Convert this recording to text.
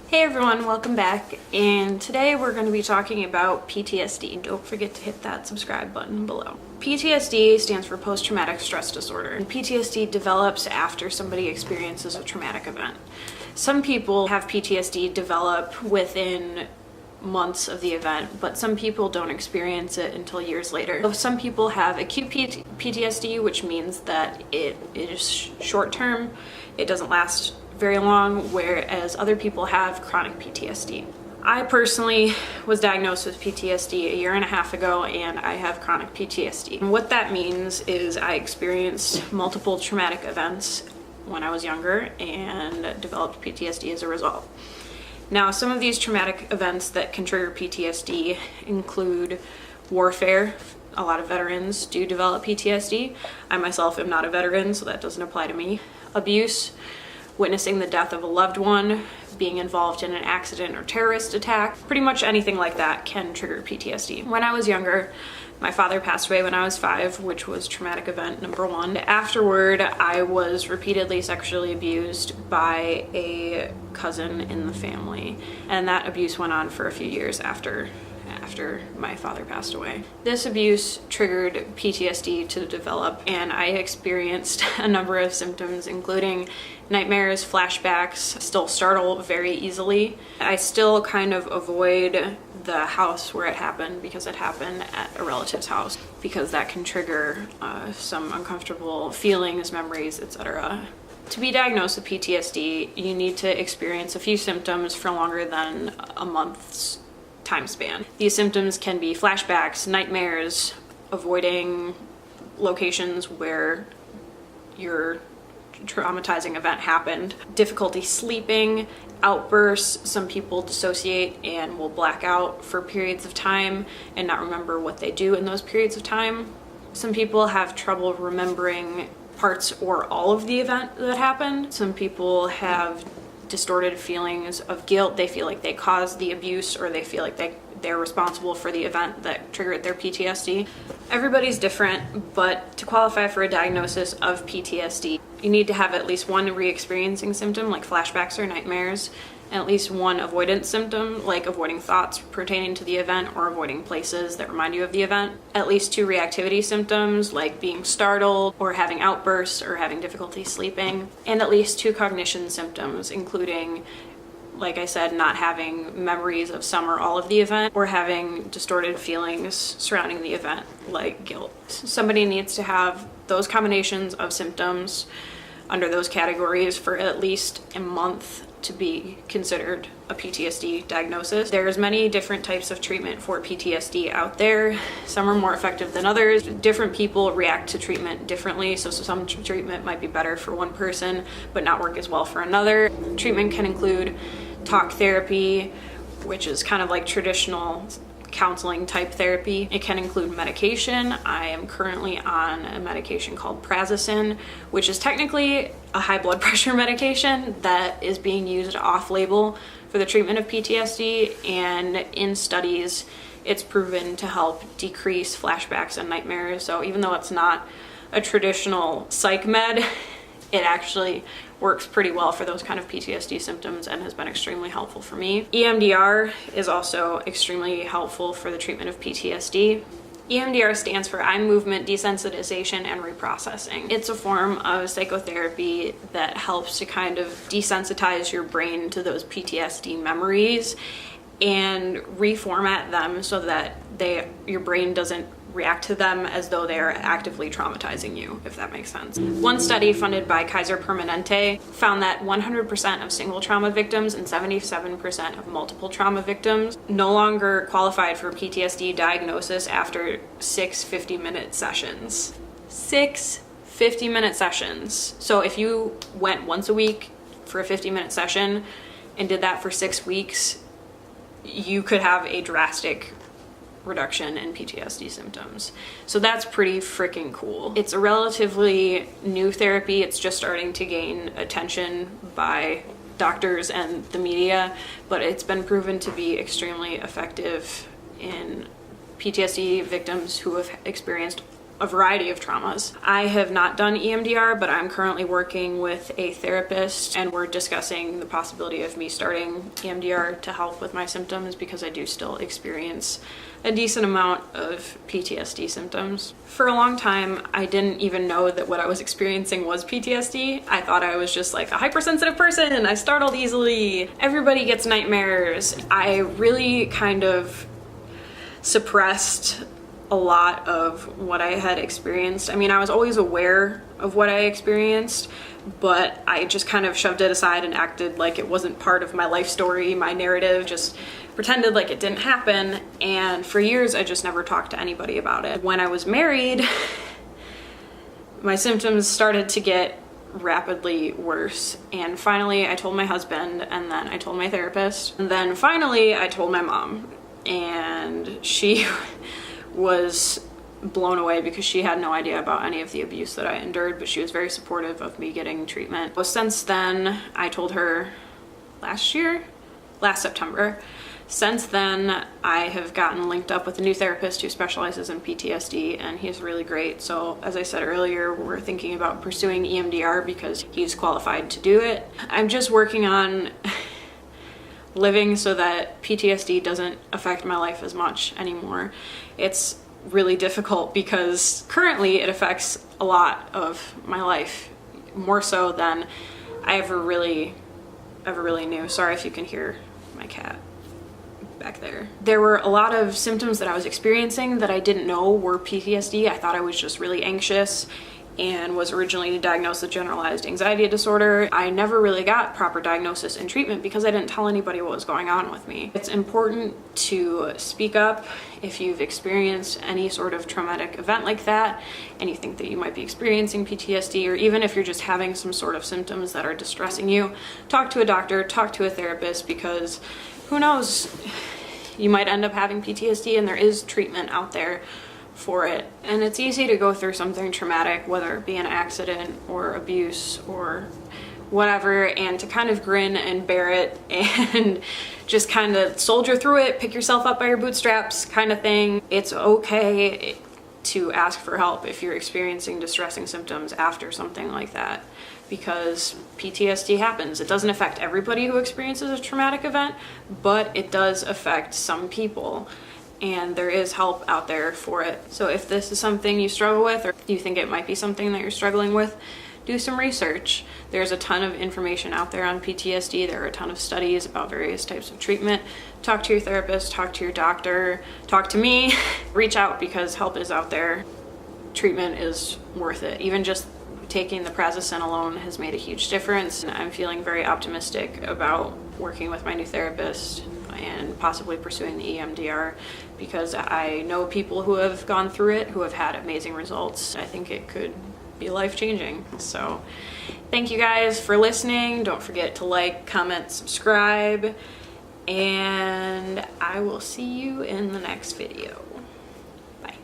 Hey everyone, welcome back, and today we're going to be talking about PTSD. Don't forget to hit that subscribe button below. PTSD stands for post-traumatic stress disorder, and PTSD develops after somebody experiences a traumatic event. Some people have PTSD develop within months of the event, but some people don't experience it until years later. Some people have acute PTSD, which means that it is short-term, it doesn't last very long, whereas other people have chronic PTSD. I personally was diagnosed with PTSD a year and a half ago, and I have chronic PTSD. And what that means is I experienced multiple traumatic events when I was younger and developed PTSD as a result. Now, some of these traumatic events that can trigger PTSD include warfare. A lot of veterans do develop PTSD. I myself am not a veteran, so that doesn't apply to me. Abuse, witnessing the death of a loved one, being involved in an accident or terrorist attack, pretty much anything like that can trigger PTSD. When I was younger, my father passed away when I was 5, which was traumatic event number 1. Afterward, I was repeatedly sexually abused by a cousin in the family, and that abuse went on for a few years after my father passed away. This abuse triggered PTSD to develop, and I experienced a number of symptoms, including nightmares, flashbacks, still startle very easily. I still kind of avoid the house where it happened because it happened at a relative's house, because that can trigger some uncomfortable feelings, memories, etc. To be diagnosed with PTSD, you need to experience a few symptoms for longer than a month's time span. These symptoms can be flashbacks, nightmares, avoiding locations where your traumatizing event happened, difficulty sleeping, outbursts. Some people dissociate and will black out for periods of time and not remember what they do in those periods of time. Some people have trouble remembering parts or all of the event that happened. Some people have distorted feelings of guilt. They feel like they caused the abuse, or they feel like they're responsible for the event that triggered their PTSD. Everybody's different, but to qualify for a diagnosis of PTSD, you need to have at least one re-experiencing symptom, like flashbacks or nightmares, and at least one avoidance symptom, like avoiding thoughts pertaining to the event or avoiding places that remind you of the event. At least 2 reactivity symptoms, like being startled or having outbursts or having difficulty sleeping. And at least 2 cognition symptoms, including, like I said, not having memories of some or all of the event, or having distorted feelings surrounding the event, like guilt. Somebody needs to have those combinations of symptoms under those categories for at least a month to be considered a PTSD diagnosis. There's many different types of treatment for PTSD out there. Some are more effective than others. Different people react to treatment differently, so some treatment might be better for one person but not work as well for another. Treatment can include talk therapy, which is kind of like traditional counseling type therapy. It can include medication. I am currently on a medication called prazosin, which is technically a high blood pressure medication that is being used off-label for the treatment of PTSD, and in studies it's proven to help decrease flashbacks and nightmares. So even though it's not a traditional psych med, it actually works pretty well for those kind of PTSD symptoms and has been extremely helpful for me. EMDR is also extremely helpful for the treatment of PTSD. EMDR stands for eye movement desensitization and reprocessing. It's a form of psychotherapy that helps to kind of desensitize your brain to those PTSD memories and reformat them so that your brain doesn't react to them as though they are actively traumatizing you, if that makes sense. One study funded by Kaiser Permanente found that 100% of single trauma victims and 77% of multiple trauma victims no longer qualified for PTSD diagnosis after 6 50-minute sessions. 6 50-minute sessions. So if you went once a week for a 50-minute session and did that for 6 weeks, you could have a drastic reduction in PTSD symptoms. So that's pretty freaking cool. It's a relatively new therapy. It's just starting to gain attention by doctors and the media, but it's been proven to be extremely effective in PTSD victims who have experienced a variety of traumas. I have not done EMDR, but I'm currently working with a therapist and we're discussing the possibility of me starting EMDR to help with my symptoms because I do still experience a decent amount of PTSD symptoms. For a long time, I didn't even know that what I was experiencing was PTSD. I thought I was just like a hypersensitive person and I startled easily. Everybody gets nightmares. I really kind of suppressed a lot of what I had experienced. I mean, I was always aware of what I experienced, but I just kind of shoved it aside and acted like it wasn't part of my life story, my narrative, just pretended like it didn't happen. And for years, I just never talked to anybody about it. When I was married, my symptoms started to get rapidly worse. And finally, I told my husband, and then I told my therapist, and then finally, I told my mom. And she was blown away because she had no idea about any of the abuse that I endured, but she was very supportive of me getting treatment. Well, since then, I told her last September. Since then, I have gotten linked up with a new therapist who specializes in PTSD, and he's really great. So as I said earlier, we're thinking about pursuing EMDR because he's qualified to do it. I'm just working on living so that PTSD doesn't affect my life as much anymore. It's really difficult because currently it affects a lot of my life, more so than I ever really knew. Sorry if you can hear my cat back there. There were a lot of symptoms that I was experiencing that I didn't know were PTSD. I thought I was just really anxious and was originally diagnosed with generalized anxiety disorder. I never really got proper diagnosis and treatment because I didn't tell anybody what was going on with me. It's important to speak up if you've experienced any sort of traumatic event like that and you think that you might be experiencing PTSD, or even if you're just having some sort of symptoms that are distressing you, talk to a doctor, talk to a therapist, because who knows, you might end up having PTSD and there is treatment out there for it. And it's easy to go through something traumatic, whether it be an accident or abuse or whatever, and to kind of grin and bear it and just kind of soldier through it, pick yourself up by your bootstraps kind of thing. It's okay to ask for help if you're experiencing distressing symptoms after something like that, because PTSD happens. It doesn't affect everybody who experiences a traumatic event, but it does affect some people. And there is help out there for it. So if this is something you struggle with, or you think it might be something that you're struggling with, do some research. There's a ton of information out there on PTSD. There are a ton of studies about various types of treatment. Talk to your therapist, talk to your doctor, talk to me. Reach out because help is out there. Treatment is worth it. Even just taking the prazosin alone has made a huge difference. And I'm feeling very optimistic about working with my new therapist and possibly pursuing the EMDR because I know people who have gone through it who have had amazing results. I think it could be life-changing. So thank you guys for listening. Don't forget to like, comment, subscribe, and I will see you in the next video.